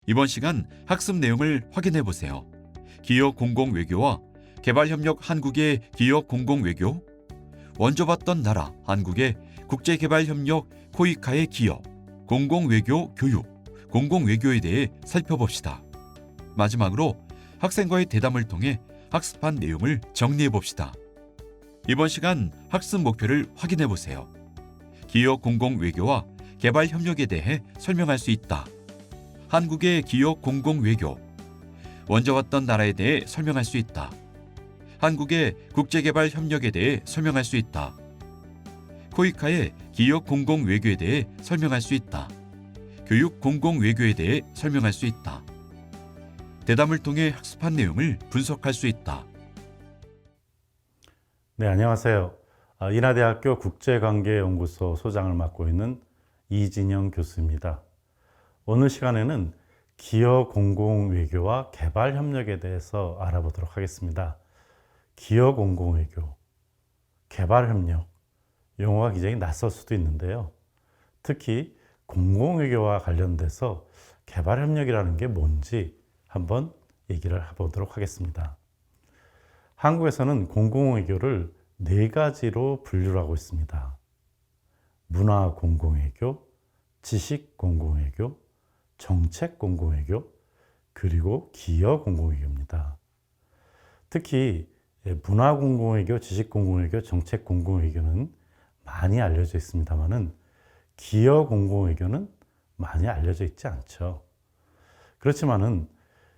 이번 시간 학습 내용을 확인해 보세요. 기업 공공외교와 개발협력 한국의 기업 공공외교, 원조받던 나라 한국의 국제개발협력 코이카의 기업, 공공외교 교육, 공공외교에 대해 살펴봅시다. 마지막으로 학생과의 대담을 통해 학습한 내용을 정리해 봅시다. 이번 시간 학습 목표를 확인해 보세요. 기업 공공외교와 개발협력에 대해 설명할 수 있다. 한국의 기업 공공외교, 원조받던 나라에 대해 설명할 수 있다. 한국의 국제개발협력에 대해 설명할 수 있다. 코이카의 기업 공공외교에 대해 설명할 수 있다. 교육 공공외교에 대해 설명할 수 있다. 대담을 통해 학습한 내용을 분석할 수 있다. 네, 안녕하세요. 인하대학교 국제관계연구소 소장을 맡고 있는 이진영 교수입니다. 오늘 시간에는 기업 공공외교와 개발협력에 대해서 알아보도록 하겠습니다. 기업 공공외교, 개발협력, 용어가 굉장히 낯설 수도 있는데요. 특히 공공외교와 관련돼서 개발협력이라는 게 뭔지 한번 얘기를 해보도록 하겠습니다. 한국에서는 공공외교를 4가지로 분류를 하고 있습니다. 문화 공공외교, 지식 공공외교, 정책 공공외교, 그리고 기업 공공외교입니다. 특히 문화 공공외교, 지식 공공외교, 정책 공공외교는 많이 알려져 있습니다만은 기업 공공외교는 많이 알려져 있지 않죠. 그렇지만은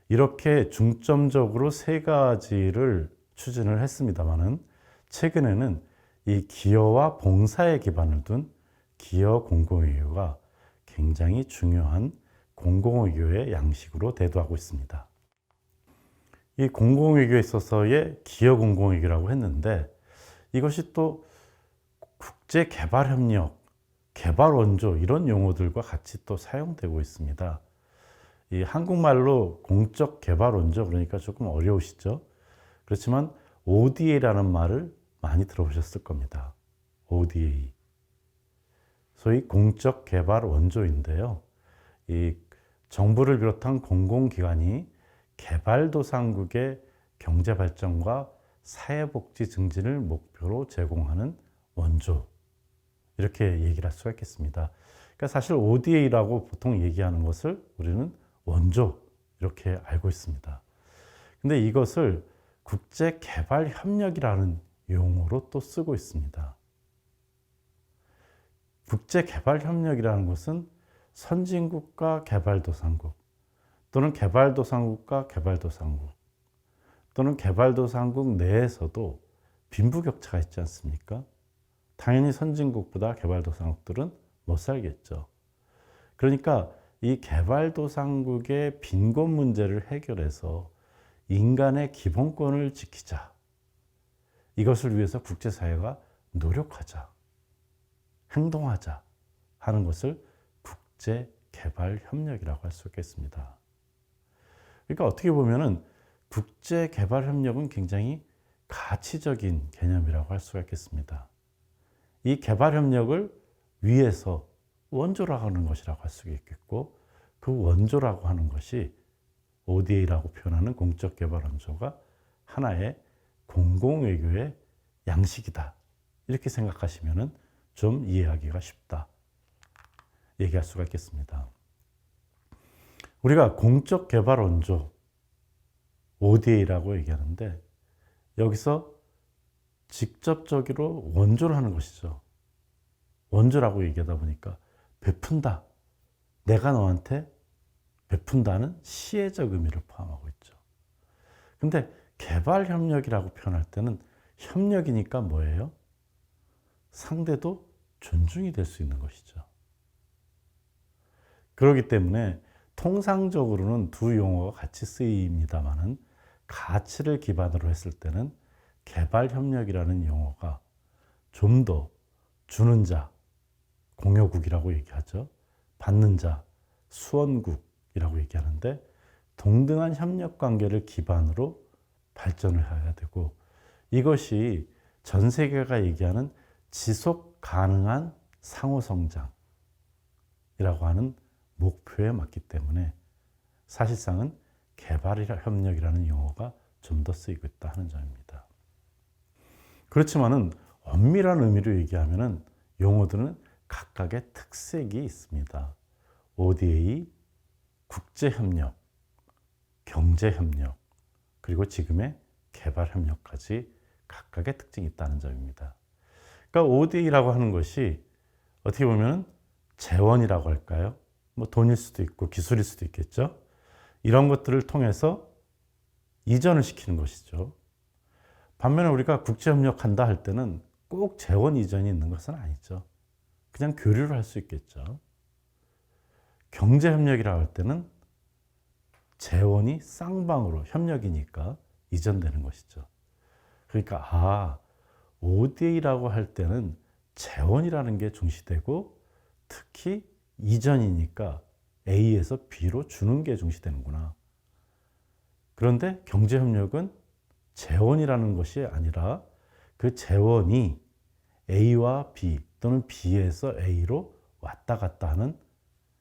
이렇게 중점적으로 3가지를 추진을 했습니다만은 최근에는 이 기여와 봉사에 기반을 둔 기업 공공외교가 굉장히 중요한 공공외교의 양식으로 대두하고 있습니다. 이 공공외교에 있어서의 기업 공공외교라고 했는데 이것이 또 국제개발협력, 개발원조 이런 용어들과 같이 또 사용되고 있습니다. 이 한국말로 공적개발원조 그러니까 조금 어려우시죠? 그렇지만 ODA라는 말을 많이 들어보셨을 겁니다. ODA. 소위 공적개발원조인데요. 이 정부를 비롯한 공공기관이 개발도상국의 경제발전과 사회복지 증진을 목표로 제공하는 원조. 이렇게 얘기를 할 수가 있겠습니다. 그러니까 사실 ODA라고 보통 얘기하는 것을 우리는 원조 이렇게 알고 있습니다. 근데 이것을 국제개발협력이라는 용어로 또 쓰고 있습니다. 국제개발협력이라는 것은 선진국과 개발도상국 또는 개발도상국과 개발도상국 또는 개발도상국 내에서도 빈부격차가 있지 않습니까? 당연히 선진국보다 개발도상국들은 못 살겠죠. 그러니까 이 개발도상국의 빈곤 문제를 해결해서 인간의 기본권을 지키자. 이것을 위해서 국제사회가 노력하자. 행동하자 하는 것을 국제개발협력이라고 할 수 있겠습니다. 그러니까 어떻게 보면은 국제개발협력은 굉장히 가치적인 개념이라고 할 수가 있겠습니다. 이 개발협력을 위해서 원조라고 하는 것이라고 할 수 있겠고 그 원조라고 하는 것이 ODA라고 표현하는 공적개발원조가 하나의 공공외교의 양식이다. 이렇게 생각하시면 좀 이해하기가 쉽다. 얘기할 수가 있겠습니다. 우리가 공적개발원조 ODA라고 얘기하는데 여기서 직접적으로 원조를 하는 것이죠. 원조라고 얘기하다 보니까 베푼다. 내가 너한테 베푼다는 시혜적 의미를 포함하고 있죠. 근데 개발협력이라고 표현할 때는 협력이니까 뭐예요? 상대도 존중이 될 수 있는 것이죠. 그렇기 때문에 통상적으로는 두 용어가 같이 쓰입니다만은 가치를 기반으로 했을 때는 개발협력이라는 용어가 좀 더 주는 자, 공여국이라고 얘기하죠. 받는 자, 수원국이라고 얘기하는데 동등한 협력관계를 기반으로 발전을 해야 되고 이것이 전 세계가 얘기하는 지속 가능한 상호성장이라고 하는 목표에 맞기 때문에 사실상은 개발협력이라는 용어가 좀 더 쓰이고 있다 하는 점입니다. 그렇지만은 엄밀한 의미로 얘기하면은 용어들은 각각의 특색이 있습니다. ODA, 국제협력, 경제협력, 그리고 지금의 개발협력까지 각각의 특징이 있다는 점입니다. 그러니까 ODA라고 하는 것이 어떻게 보면 재원이라고 할까요? 뭐 돈일 수도 있고 기술일 수도 있겠죠. 이런 것들을 통해서 이전을 시키는 것이죠. 반면에 우리가 국제협력한다 할 때는 꼭 재원 이전이 있는 것은 아니죠. 그냥 교류를 할 수 있겠죠. 경제협력이라고 할 때는 재원이 쌍방으로 협력이니까 이전되는 것이죠. 그러니까 ODA라고 할 때는 재원이라는 게 중시되고 특히 이전이니까 A에서 B로 주는 게 중시되는구나. 그런데 경제협력은 재원이라는 것이 아니라 그 재원이 A와 B 또는 B에서 A로 왔다 갔다 하는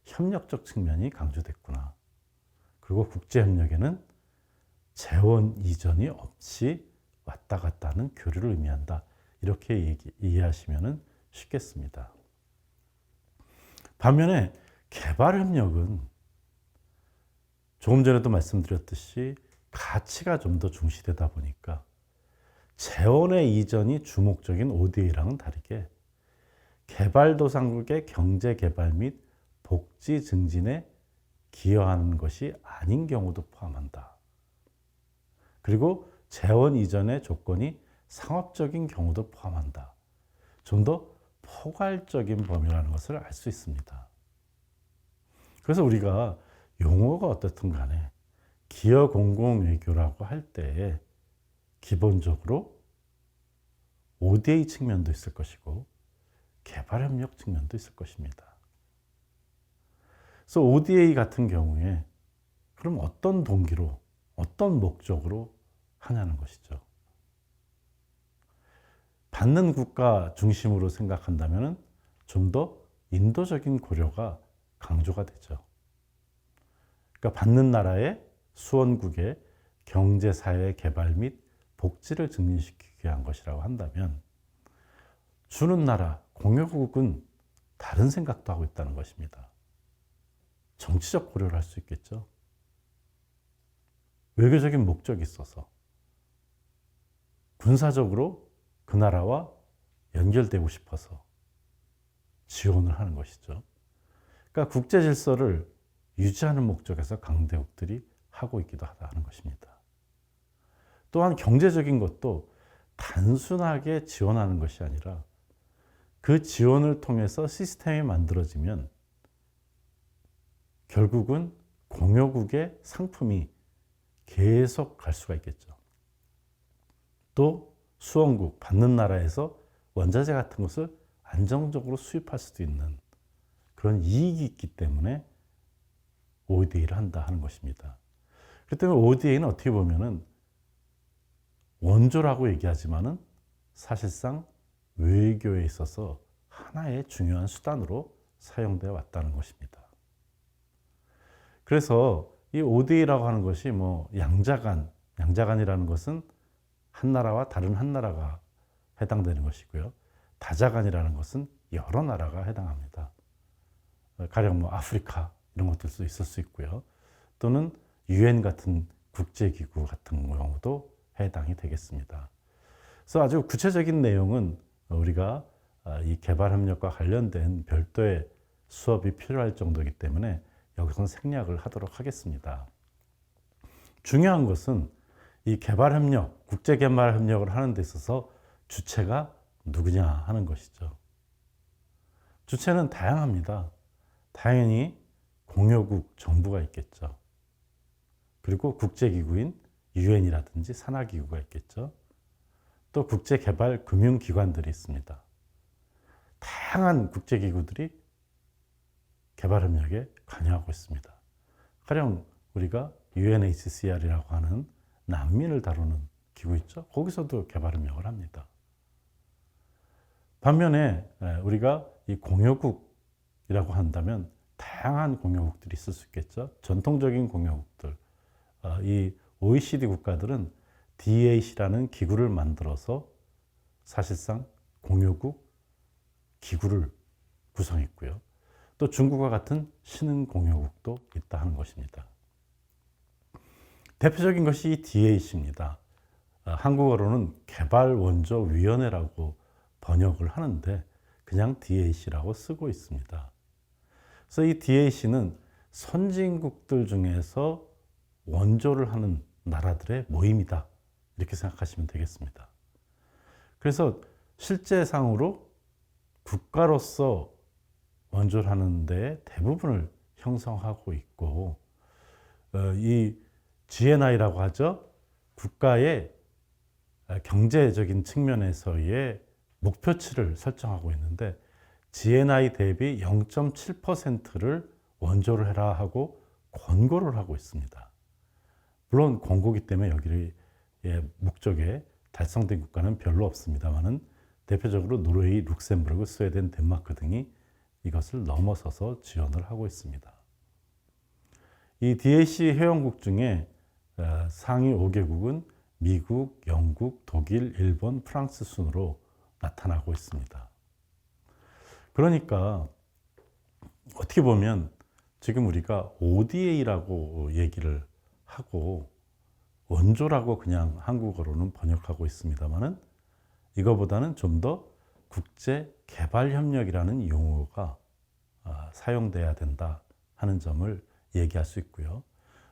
협력적 측면이 강조됐구나. 그리고 국제협력에는 재원 이전이 없이 왔다 갔다 하는 교류를 의미한다. 이렇게 이해하시면 쉽겠습니다. 반면에 개발협력은 조금 전에도 말씀드렸듯이 가치가 좀 더 중시되다 보니까 재원의 이전이 주목적인 ODA랑은 다르게 개발도상국의 경제개발 및 복지 증진에 기여하는 것이 아닌 경우도 포함한다. 그리고 재원 이전의 조건이 상업적인 경우도 포함한다. 좀 더 포괄적인 범위라는 것을 알 수 있습니다. 그래서 우리가 용어가 어떻든 간에 기여 공공 외교라고 할 때 기본적으로 ODA 측면도 있을 것이고 개발협력 측면도 있을 것입니다. 그래서 ODA 같은 경우에 그럼 어떤 동기로 어떤 목적으로 하냐는 것이죠. 받는 국가 중심으로 생각한다면 좀 더 인도적인 고려가 강조가 되죠. 그러니까 받는 나라의 수원국의 경제사회 개발 및 복지를 증진시키기 위한 것이라고 한다면 주는 나라, 공여국은 다른 생각도 하고 있다는 것입니다. 정치적 고려를 할 수 있겠죠. 외교적인 목적이 있어서 군사적으로 그 나라와 연결되고 싶어서 지원을 하는 것이죠. 그러니까 국제 질서를 유지하는 목적에서 강대국들이 하고 있기도 하다는 것입니다. 또한 경제적인 것도 단순하게 지원하는 것이 아니라 그 지원을 통해서 시스템이 만들어지면 결국은 공여국의 상품이 계속 갈 수가 있겠죠. 또 수원국, 받는 나라에서 원자재 같은 것을 안정적으로 수입할 수도 있는 그런 이익이 있기 때문에 ODA를 한다 하는 것입니다. 그렇기 때문에 ODA는 어떻게 보면은 원조라고 얘기하지만은 사실상 외교에 있어서 하나의 중요한 수단으로 사용되어 왔다는 것입니다. 그래서 이 ODA라고 하는 것이 뭐 양자간이라는 것은 한 나라와 다른 한 나라가 해당되는 것이고요. 다자간이라는 것은 여러 나라가 해당합니다. 가령 뭐 아프리카 이런 것들도 있을 수 있고요. 또는 UN 같은 국제기구 같은 경우도 해당이 되겠습니다. 그래서 아주 구체적인 내용은 우리가 이 개발협력과 관련된 별도의 수업이 필요할 정도이기 때문에 여기서는 생략을 하도록 하겠습니다. 중요한 것은 이 개발협력, 국제개발협력을 하는 데 있어서 주체가 누구냐 하는 것이죠. 주체는 다양합니다. 당연히 공여국 정부가 있겠죠. 그리고 국제기구인 UN이라든지 산하기구가 있겠죠. 또 국제개발금융기관들이 있습니다. 다양한 국제기구들이 개발협력에 관여하고 있습니다. 가령 우리가 UNHCR이라고 하는 난민을 다루는 기구 있죠. 거기서도 개발협력을 합니다. 반면에 우리가 이 공여국이라고 한다면 다양한 공여국들이 있을 수 있겠죠. 전통적인 공여국들, 이 OECD 국가들은 DAC라는 기구를 만들어서 사실상 공여국 기구를 구성했고요. 또 중국과 같은 신흥 공여국도 있다 하는 것입니다. 대표적인 것이 이 DAC입니다. 한국어로는 개발원조위원회라고 번역을 하는데 그냥 DAC라고 쓰고 있습니다. 그래서 이 DAC는 선진국들 중에서 원조를 하는 나라들의 모임이다. 이렇게 생각하시면 되겠습니다. 그래서 실제상으로 국가로서 원조를 하는 데 대부분을 형성하고 있고, 이 GNI라고 하죠. 국가의 경제적인 측면에서의 목표치를 설정하고 있는데 GNI 대비 0.7%를 원조를 해라 하고 권고를 하고 있습니다. 물론 권고기 때문에 여기의 목적에 달성된 국가는 별로 없습니다만은 대표적으로 노르웨이, 룩셈부르크, 스웨덴, 덴마크 등이 이것을 넘어서서 지원을 하고 있습니다. 이 DAC 회원국 중에 상위 5개국은 미국, 영국, 독일, 일본, 프랑스 순으로 나타나고 있습니다. 그러니까 어떻게 보면 지금 우리가 ODA라고 얘기를 하고 원조라고 그냥 한국어로는 번역하고 있습니다만은 이거보다는 좀 더 국제개발협력이라는 용어가 사용돼야 된다 하는 점을 얘기할 수 있고요.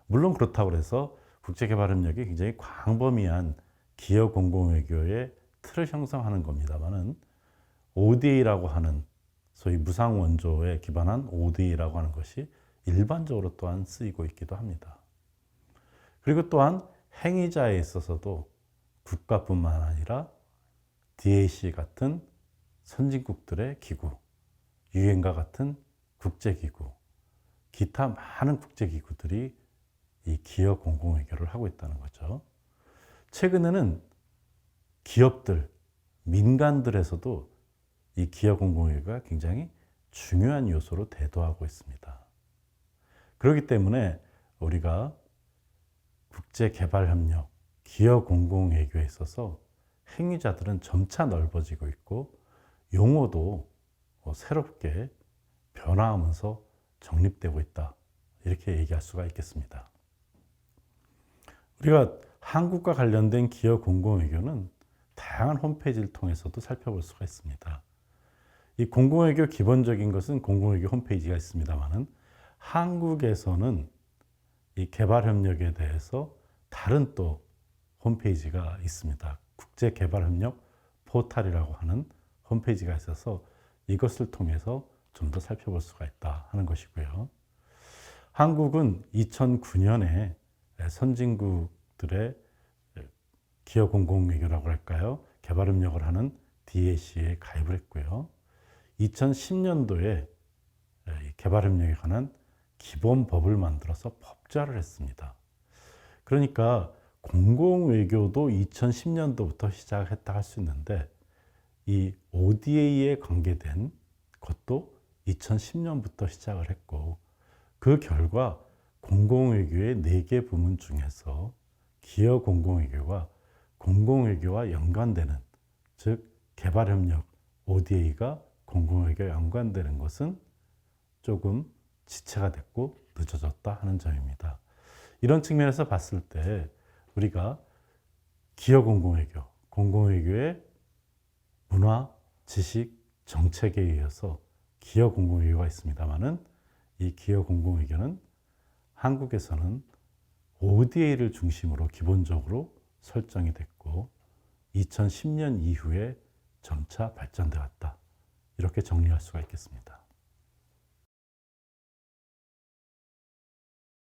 물론 그렇다고 해서 국제개발협력이 굉장히 광범위한 기업 공공외교의 틀을 형성하는 겁니다만은 ODA라고 하는 소위 무상원조에 기반한 ODA라고 하는 것이 일반적으로 또한 쓰이고 있기도 합니다. 그리고 또한 행위자에 있어서도 국가뿐만 아니라 DAC 같은 선진국들의 기구, 유엔과 같은 국제기구, 기타 많은 국제기구들이 이 기업 공공외교를 하고 있다는 거죠. 최근에는 기업들, 민간들에서도 이 기업 공공외교가 굉장히 중요한 요소로 대두하고 있습니다. 그렇기 때문에 우리가 국제개발협력, 기업 공공외교에 있어서 행위자들은 점차 넓어지고 있고 용어도 새롭게 변화하면서 정립되고 있다. 이렇게 얘기할 수가 있겠습니다. 우리가 한국과 관련된 기업 공공외교는 다양한 홈페이지를 통해서도 살펴볼 수가 있습니다. 이 공공외교 기본적인 것은 공공외교 홈페이지가 있습니다만은 한국에서는 이 개발협력에 대해서 다른 또 홈페이지가 있습니다. 국제개발협력 포털이라고 하는 홈페이지가 있어서 이것을 통해서 좀 더 살펴볼 수가 있다 하는 것이고요. 한국은 2009년에 선진국들의 기업 공공외교라고 할까요? 개발협력을 하는 DAC에 가입을 했고요. 2010년도에 개발협력에 관한 기본법을 만들어서 법제화를 했습니다. 그러니까 공공외교도 2010년도부터 시작했다 할 수 있는데 이 ODA에 관계된 것도 2010년부터 시작을 했고 그 결과 공공외교의 4개 부문 중에서 기업 공공외교와 공공외교와 연관되는 즉 개발협력 ODA가 공공외교와 연관되는 것은 조금 지체가 됐고 늦어졌다 하는 점입니다. 이런 측면에서 봤을 때 우리가 기업 공공외교, 공공외교의 문화, 지식, 정책에 의해서 기업 공공외교가 있습니다만은 이 기업 공공외교는 한국에서는 ODA를 중심으로 기본적으로 설정이 됐고 2010년 이후에 점차 발전되어 왔다. 이렇게 정리할 수가 있겠습니다.